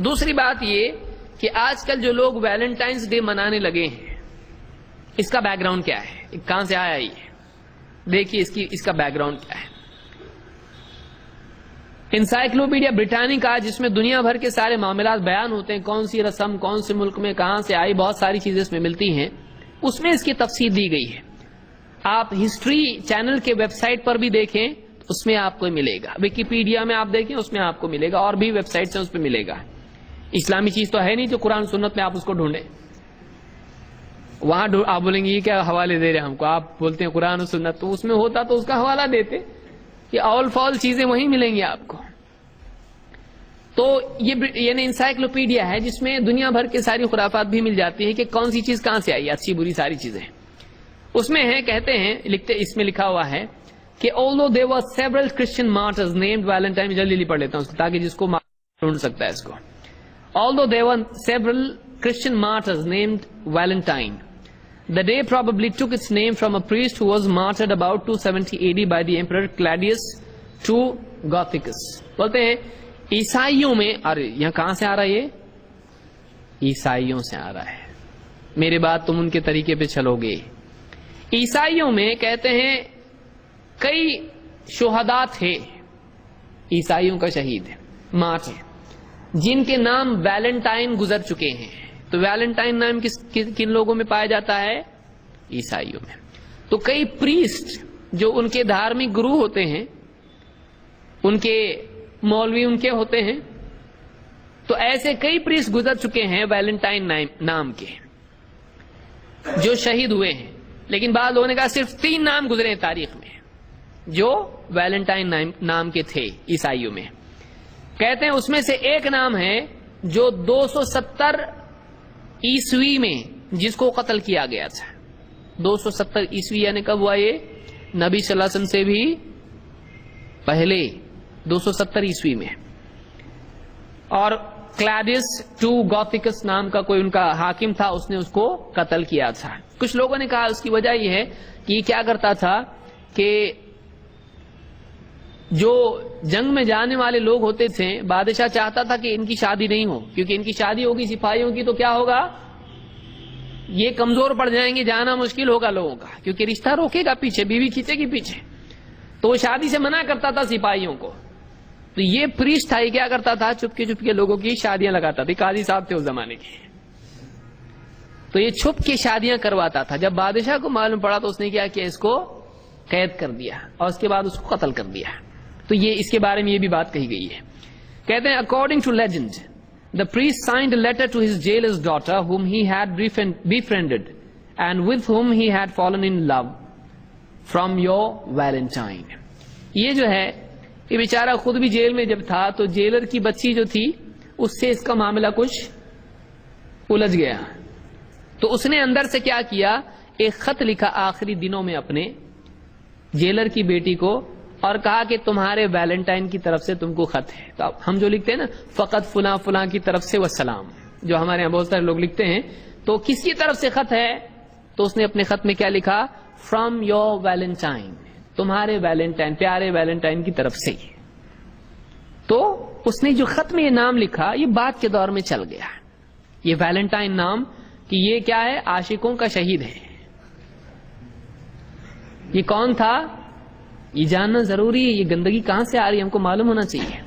دوسری بات یہ کہ آج کل جو لوگ ویلنٹائنس ڈے منانے لگے ہیں، اس کا بیک گراؤنڈ کیا ہے، کہاں سے آیا یہ؟ دیکھیے اس کا بیک گراؤنڈ کیا ہے۔ انسائکلوپیڈیا بریٹانیکا، جس میں دنیا بھر کے سارے معاملات بیان ہوتے ہیں، کون سی رسم کون سے ملک میں کہاں سے آئی، بہت ساری چیزیں اس میں ملتی ہیں، اس میں اس کی تفصیل دی گئی ہے۔ آپ ہسٹری چینل کے ویب سائٹ پر بھی دیکھیں، اس میں آپ کو ملے گا، ویکیپیڈیا میں آپ دیکھیں اس میں آپ کو ملے گا، اور بھی ویب سائٹس ہیں اس پہ ملے گا۔ اسلامی چیز تو ہے نہیں جو قرآن سنت میں آپ اس کو ڈھونڈیں، وہاں آپ بولیں گے یہ کیا حوالے دے رہے ہیں ہم کو، آپ بولتے ہیں قرآن و سنت، تو اس میں ہوتا تو اس کا حوالہ دیتے، یہ آل فال چیزیں وہیں ملیں گی آپ کو۔ تو یہ یعنی انسائکلوپیڈیا ہے جس میں دنیا بھر کے ساری خرافات بھی مل جاتی ہیں کہ کون سی چیز کہاں سے آئی، اچھی بری ساری چیزیں اس میں ہیں۔ کہتے ہیں اس میں لکھا ہوا ہے کہ although there were several Christian martyrs named Valentine، جلدی پڑھ لیتا ہوں اس کو تاکہ جس کو ڈھونڈ سکتا ہے اس کو۔ Although there were several Christian martyrs named Valentine, the day probably took its name from a priest who was martyred about 270 AD by the Emperor Claudius to Gothicus۔ بولتے ہیں عیسائیوں میں، اور یہاں کہاں سے آ رہا ہے یہ؟ عیسائیوں سے آ رہا ہے، میرے بعد تم ان کے طریقے پہ چلو گے۔ عیسائیوں میں کہتے ہیں کئی شہداء تھے، عیسائیوں کا شہید مارٹر، جن کے نام ویلنٹائن گزر چکے ہیں۔ تو ویلنٹائن نام کن لوگوں میں پایا جاتا ہے؟ عیسائیوں میں۔ تو کئی پریسٹ جو ان کے دھارمک گرو ہوتے ہیں، ان کے مولوی ان کے ہوتے ہیں، تو ایسے کئی پریسٹ گزر چکے ہیں ویلنٹائن نام کے جو شہید ہوئے ہیں، لیکن بعض لوگوں نے کہا صرف 3 نام گزرے ہیں تاریخ میں جو ویلنٹائن نام کے تھے عیسائیوں میں۔ کہتے ہیں اس میں سے ایک نام ہے جو 270 عیسوی میں جس کو قتل کیا گیا تھا۔ 270 عیسوی یعنی کب ہوا یہ؟ نبی صلی اللہ علیہ وسلم سے بھی پہلے 270 عیسوی میں۔ اور کلاڈیس ٹو گوتھیکس نام کا کوئی ان کا حاکم تھا، اس نے اس کو قتل کیا تھا۔ کچھ لوگوں نے کہا اس کی وجہ یہ ہے کہ یہ کیا کرتا تھا کہ جو جنگ میں جانے والے لوگ ہوتے تھے، بادشاہ چاہتا تھا کہ ان کی شادی نہیں ہو، کیونکہ ان کی شادی ہوگی سپاہیوں کی تو کیا ہوگا، یہ کمزور پڑ جائیں گے، جانا مشکل ہوگا لوگوں کا، کیونکہ رشتہ روکے گا پیچھے، بیوی کھینچے گی پیچھے، تو وہ شادی سے منع کرتا تھا سپاہیوں کو۔ تو یہ پریسٹ تھا، یہ کیا کرتا تھا، چپکے چپکے لوگوں کی شادیاں لگاتا تھا، قاضی صاحب تھے اس زمانے کے، تو یہ چھپ کے شادیاں کرواتا تھا۔ جب بادشاہ کو معلوم پڑا تو اس نے کیا کیا، اس کو قید کر دیا اور اس کے بعد اس کو قتل کر دیا۔ تو یہ اس کے بارے میں یہ بھی بات کہی گئی ہے۔ کہتے ہیں according to legend the priest signed a letter to his jailer's daughter whom he had befriended and with whom he had fallen in love from your Valentine۔ یہ جو ہے یہ بیچارہ خود بھی جیل میں جب تھا تو جیلر کی بچی جو تھی اس سے اس کا معاملہ کچھ الجھ گیا، تو اس نے اندر سے کیا کیا، ایک خط لکھا آخری دنوں میں اپنے جیلر کی بیٹی کو اور کہا کہ تمہارے ویلنٹائن کی طرف سے تم کو خط ہے۔ تو ہم جو لکھتے ہیں نا فقط فلاں فلاں کی طرف سے والسلام، جو ہمارے یہاں بہت سارے لوگ لکھتے ہیں، تو کس کی طرف سے خط ہے، تو اس نے اپنے خط میں کیا لکھا، فرام یور ویلنٹائن، تمہارے ویلنٹائن، پیارے ویلنٹائن کی طرف سے۔ تو اس نے جو خط میں یہ نام لکھا یہ بعد کے دور میں چل گیا، یہ ویلنٹائن نام، کہ یہ کیا ہے، عاشقوں کا شہید ہے۔ یہ کون تھا یہ جاننا ضروری ہے، یہ گندگی کہاں سے آ رہی ہے ہم کو معلوم ہونا چاہیے۔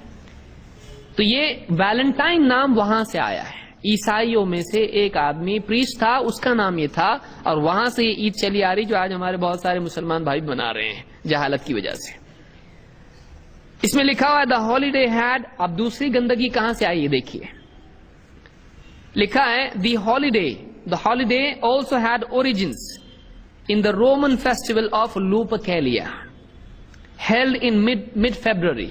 تو یہ ویلنٹائن نام وہاں سے آیا ہے، عیسائیوں میں سے ایک آدمی پریسٹ تھا، اس کا نام یہ تھا، اور وہاں سے یہ عید چلی آ رہی جو آج ہمارے بہت سارے مسلمان بھائی بنا رہے ہیں جہالت کی وجہ سے۔ اس میں لکھا ہوا ہے دا ہالیڈے ہیڈ، اب دوسری گندگی کہاں سے آئی ہے دیکھیے، لکھا ہے the holiday also had origins in the Roman festival of Lupercalia held in mid-February.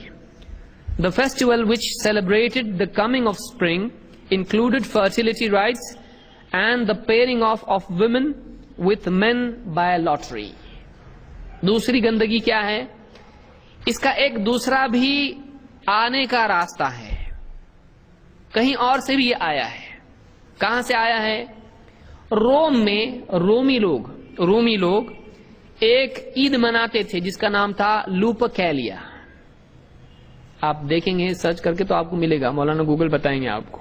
The festival, which celebrated the coming of spring, included fertility rites and the pairing of women with men by lottery. دوسری گندگی کیا ہے، اس کا ایک دوسرا بھی آنے کا راستہ ہے، کہیں اور سے بھی یہ آیا ہے۔ کہاں سے آیا ہے، روم میں رومی لوگ ایک عید مناتے تھے جس کا نام تھا لوپرکیلیا۔ آپ دیکھیں گے سرچ کر کے تو آپ کو ملے گا، مولانا گوگل بتائیں گے آپ کو۔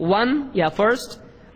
I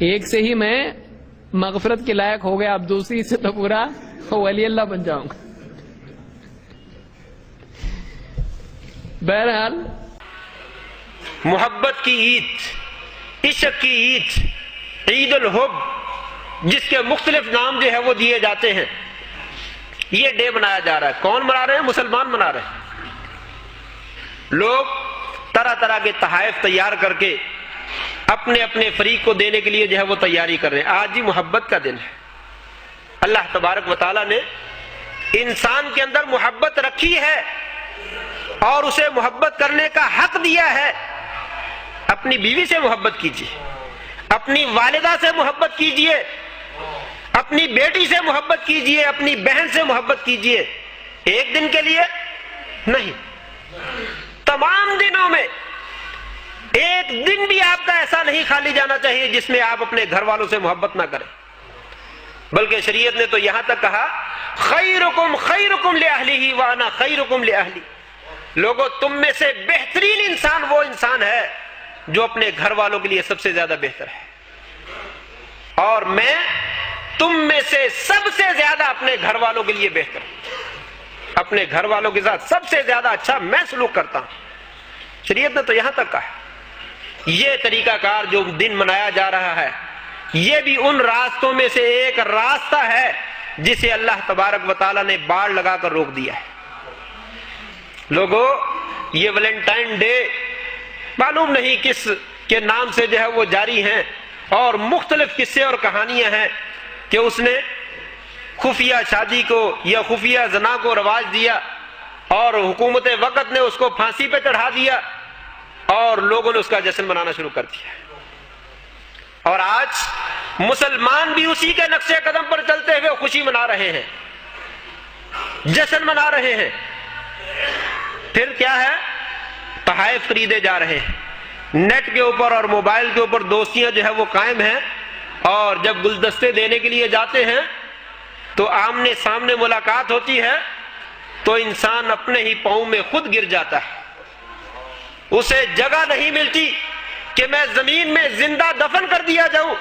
ایک سے ہی میں مغفرت کے لائق ہو گیا، اب دوسری سے تو پورا ولی اللہ بن جاؤں گا۔ بہرحال محبت کی عید، عشق کی عید، عید الحب، جس کے مختلف نام جو ہے وہ دیے جاتے ہیں، یہ ڈے منایا جا رہا ہے۔ کون منا رہے ہیں؟ مسلمان منا رہے ہیں۔ لوگ طرح طرح کے تحائف تیار کر کے اپنے اپنے فریق کو دینے کے لیے جو ہے وہ تیاری کر رہے ہیں۔ آج ہی محبت کا دن ہے۔ اللہ تبارک و تعالیٰ نے انسان کے اندر محبت رکھی ہے اور اسے محبت کرنے کا حق دیا ہے۔ اپنی بیوی سے محبت کیجیے، اپنی والدہ سے محبت کیجیے، اپنی بیٹی سے محبت کیجیے، اپنی بہن سے محبت کیجیے، ایک دن کے لیے نہیں، تمام دنوں میں ایک دن بھی آپ کا ایسا نہیں خالی جانا چاہیے جس میں آپ اپنے گھر والوں سے محبت نہ کریں۔ بلکہ شریعت نے تو یہاں تک کہا خیرکم خیرکم لأہلہ وانا خیرکم لأہلی، لوگوں تم میں سے بہترین انسان وہ انسان ہے جو اپنے گھر والوں کے لیے سب سے زیادہ بہتر ہے، اور میں تم میں سے سب سے زیادہ اپنے گھر والوں کے لیے بہتر ہوں، اپنے گھر والوں کے ساتھ سب سے زیادہ اچھا میں سلوک کرتا ہوں۔ شریعت نے تو یہاں تک کہا۔ یہ طریقہ کار جو دن منایا جا رہا ہے، یہ بھی ان راستوں میں سے ایک راستہ ہے جسے اللہ تبارک و تعالیٰ نے باڑ لگا کر روک دیا ہے۔ لوگوں، یہ ویلنٹائن ڈے معلوم نہیں کس کے نام سے جو ہے وہ جاری ہیں، اور مختلف قصے اور کہانیاں ہیں کہ اس نے خفیہ شادی کو یا خفیہ زنا کو رواج دیا اور حکومت وقت نے اس کو پھانسی پہ چڑھا دیا اور لوگوں نے اس کا جشن منانا شروع کر دیا۔ اور آج مسلمان بھی اسی کے نقش قدم پر چلتے ہوئے خوشی منا رہے ہیں، جشن منا رہے ہیں۔ پھر کیا ہے؟ تحائف خریدے جا رہے ہیں، نیٹ کے اوپر اور موبائل کے اوپر دوستیاں جو ہے وہ قائم ہیں، اور جب گلدستے دینے کے لیے جاتے ہیں تو آمنے سامنے ملاقات ہوتی ہے تو انسان اپنے ہی پاؤں میں خود گر جاتا ہے، اسے جگہ نہیں ملتی کہ میں زمین میں زندہ دفن کر دیا جاؤں۔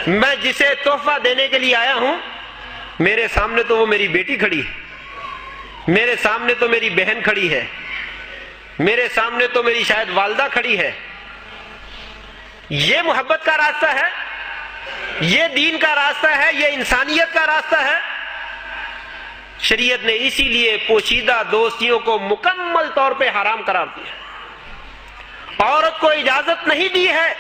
میں جسے تحفہ دینے کے لیے آیا ہوں، میرے سامنے تو وہ میری بیٹی کھڑی ہے، میرے سامنے تو میری بہن کھڑی ہے، میرے سامنے تو میری شاید والدہ کھڑی ہے۔ یہ محبت کا راستہ ہے، یہ دین کا راستہ ہے، یہ انسانیت کا راستہ ہے۔ شریعت نے اسی لیے پوشیدہ دوستیوں کو مکمل طور پہ حرام قرار دیا۔ عورت کو اجازت نہیں دی ہے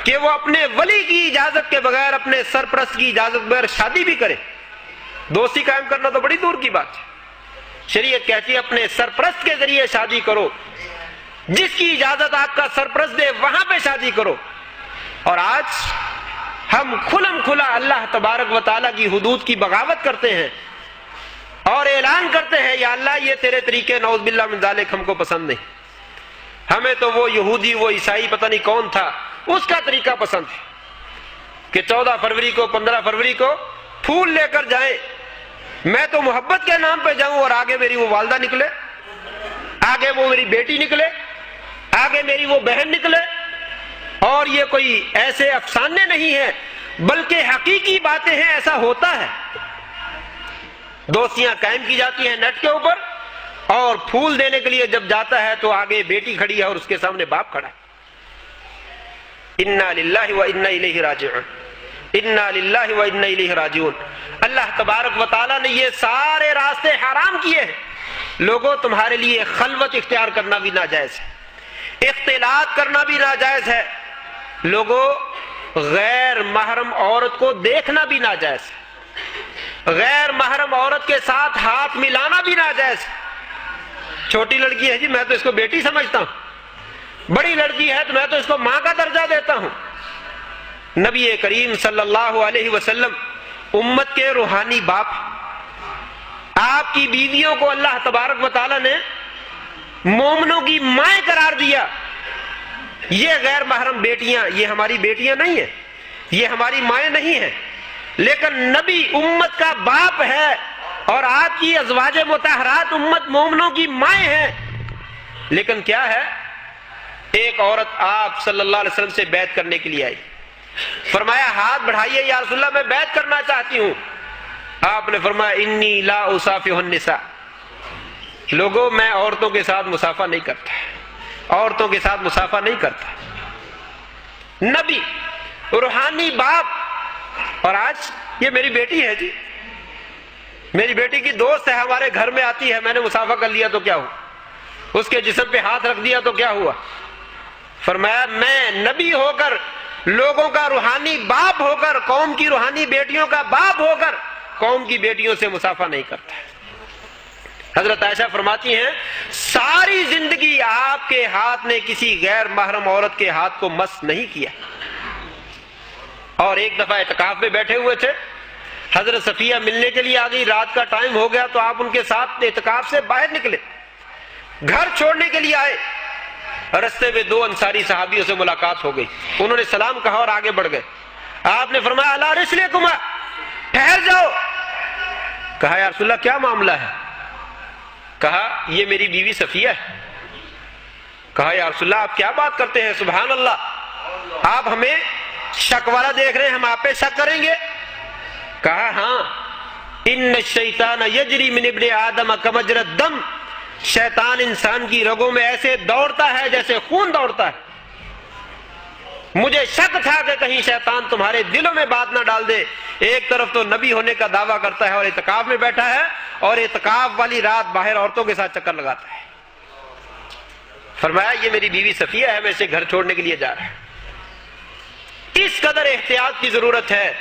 کہ وہ اپنے ولی کی اجازت کے بغیر، اپنے سرپرست کی اجازت کے بغیر شادی بھی کرے۔ دوستی قائم کرنا تو بڑی دور کی بات ہے۔ شریعت کہتی ہے اپنے سرپرست کے ذریعے شادی کرو، جس کی اجازت آپ کا سرپرست دے وہاں پہ شادی کرو۔ اور آج ہم کھلم کھلا اللہ تبارک و تعالیٰ کی حدود کی بغاوت کرتے ہیں اور اعلان کرتے ہیں یا اللہ یہ تیرے طریقے نعوذ باللہ من ذالک ہم کو پسند نہیں، ہمیں تو وہ یہودی وہ عیسائی پتہ نہیں کون تھا اس کا طریقہ پسند ہے کہ 14 فروری کو 15 فروری کو پھول لے کر جائیں، میں تو محبت کے نام پہ جاؤں اور آگے میری وہ والدہ نکلے، آگے وہ میری بیٹی نکلے، آگے میری وہ بہن نکلے۔ اور یہ کوئی ایسے افسانے نہیں ہیں بلکہ حقیقی باتیں ہیں، ایسا ہوتا ہے۔ دوستیاں قائم کی جاتی ہیں نیٹ کے اوپر، اور پھول دینے کے لیے جب جاتا ہے تو آگے بیٹی کھڑی ہے اور اس کے سامنے باپ کھڑا ہے۔ انا للہ و انا الیہ راجعون، انا للہ و انا الیہ راجعون۔ اللہ تبارک و تعالیٰ نے یہ سارے راستے حرام کیے ہیں۔ لوگوں، تمہارے لیے خلوت اختیار کرنا بھی ناجائز ہے، اختلاط کرنا بھی ناجائز ہے۔ لوگوں، غیر محرم عورت کو دیکھنا بھی ناجائز ہے، غیر محرم عورت کے ساتھ ہاتھ ملانا بھی ناجائز ہے۔ چھوٹی لڑکی ہے جی میں تو اس کو بیٹی سمجھتا ہوں، بڑی لڑکی ہے تو میں تو اس کو ماں کا درجہ دیتا ہوں۔ نبی کریم صلی اللہ علیہ وسلم امت کے روحانی باپ، آپ کی بیویوں کو اللہ تبارک و تعالیٰ نے مومنوں کی مائیں قرار دیا۔ یہ غیر محرم بیٹیاں یہ ہماری بیٹیاں نہیں ہیں، یہ ہماری مائیں نہیں ہیں، لیکن نبی امت کا باپ ہے اور آپ کی ازواج مطہرات امت مومنوں کی مائیں ہیں۔ لیکن کیا ہے، ایک عورت آپ صلی اللہ علیہ وسلم سے بیعت کرنے کے لیے آئی، فرمایا ہاتھ بڑھائیے یا رسول اللہ میں بیعت کرنا چاہتی ہوں. آپ نے فرمایا انی لا اصافح النساء، لوگوں میں عورتوں کے ساتھ مصافحہ نہیں کرتا، عورتوں کے ساتھ مصافحہ نہیں کرتا. نبی، روحانی باپ، اور آج یہ میری بیٹی ہے جی، میری بیٹی کی دوست ہے، ہمارے گھر میں آتی ہے، میں نے مصافحہ کر لیا تو کیا ہوا، اس کے جسم پہ ہاتھ رکھ دیا تو کیا ہوا. فرمایا میں نبی ہو کر، لوگوں کا روحانی باپ ہو کر، قوم کی روحانی بیٹیوں کا باپ ہو کر قوم کی بیٹیوں سے مصافحہ نہیں کرتا. حضرت عائشہ فرماتی ہیں ساری زندگی آپ کے ہاتھ نے کسی غیر محرم عورت کے ہاتھ کو مس نہیں کیا. اور ایک دفعہ اعتکاف میں بیٹھے ہوئے تھے، حضرت صفیہ ملنے کے لیے آ گئی، رات کا ٹائم ہو گیا تو آپ ان کے ساتھ اعتکاف سے باہر نکلے، گھر چھوڑنے کے لیے آئے. رستے میں 2 انصاری صحابیوں سے ملاقات ہو گئی، انہوں نے سلام کہا اور آگے بڑھ گئے. آپ نے فرمایا الا رسلکما، ٹھہر جاؤ. کہا یا رسول اللہ کیا معاملہ ہے؟ کہا یہ میری بیوی صفیہ ہے. کہا یا رسول اللہ آپ کیا بات کرتے ہیں، سبحان اللہ، آپ ہمیں شک والا دیکھ رہے ہیں، ہم آپ پہ شک کریں گے؟ کہا ہاں، ان الشیطان یجری من ابن آدم کمجرى الدم، شیطان انسان کی رگوں میں ایسے دوڑتا ہے جیسے خون دوڑتا ہے. مجھے شک تھا کہ کہیں شیطان تمہارے دلوں میں بات نہ ڈال دے. ایک طرف تو نبی ہونے کا دعویٰ کرتا ہے اور اعتکاف میں بیٹھا ہے، اور اعتکاف والی رات باہر عورتوں کے ساتھ چکر لگاتا ہے. فرمایا یہ میری بیوی صفیہ ہے، میں اسے گھر چھوڑنے کے لیے جا رہا ہوں. کس قدر احتیاط کی ضرورت ہے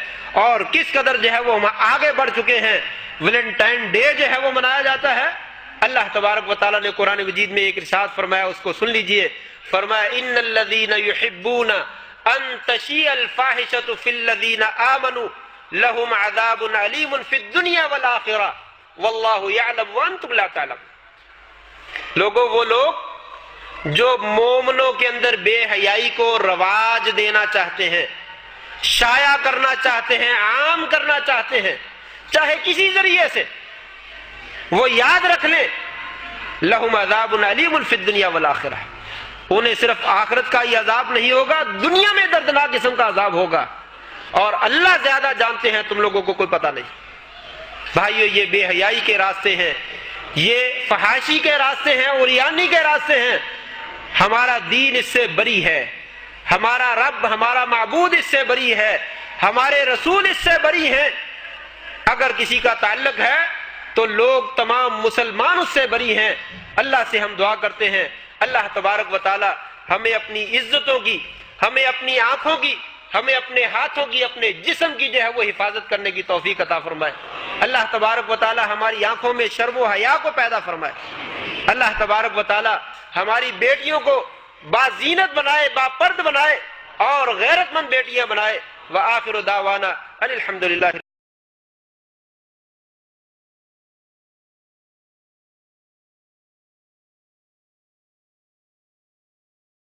اور کس قدر جو ہے وہ ہم آگے بڑھ چکے ہیں. ویلنٹائن ڈے جو ہے وہ منایا جاتا ہے. اللہ تبارک و تعالیٰ نے قرآن مجید میں ایک ارشاد فرمایا، اس کو سن لیجئے. فرمایا ان الذین یحبون ان تشیع الفاحشۃ فی الذین آمنوا لهم عذاب علیم فی الدنیا والآخرہ واللہ یعلم وانتم لا تعلمون. لوگوں، وہ لوگ جو مومنوں کے اندر بے حیائی کو رواج دینا چاہتے ہیں، شائع کرنا چاہتے ہیں، عام کرنا چاہتے ہیں، چاہے کسی ذریعے سے، وہ یاد رکھ لیں لہم عذاب علیم فی الدنیا والآخرہ، انہیں صرف آخرت کا ہی عذاب نہیں ہوگا، دنیا میں دردناک قسم کا عذاب ہوگا. اور اللہ زیادہ جانتے ہیں، تم لوگوں کو کوئی پتہ نہیں. بھائیو، یہ بے حیائی کے راستے ہیں، یہ فحاشی کے راستے ہیں، عریانی کے راستے ہیں. ہمارا دین اس سے بری ہے، ہمارا رب، ہمارا معبود اس سے بری ہے، ہمارے رسول اس سے بری ہیں. اگر کسی کا تعلق ہے تو لوگ تمام مسلمان اس سے بری ہیں. اللہ سے ہم دعا کرتے ہیں اللہ تبارک و تعالی ہمیں اپنی عزتوں کی، ہمیں اپنی آنکھوں کی، ہمیں اپنے ہاتھوں کی، اپنے جسم کی جو ہے وہ حفاظت کرنے کی توفیق عطا فرمائے. اللہ تبارک و تعالی ہماری آنکھوں میں شرم و حیا کو پیدا فرمائے. اللہ تبارک و تعالی ہماری بیٹیوں کو بازینت بنائے، باپرد بنائے اور غیرت مند بیٹیاں بنائے. وآخر دعوانا ان الحمدللہ.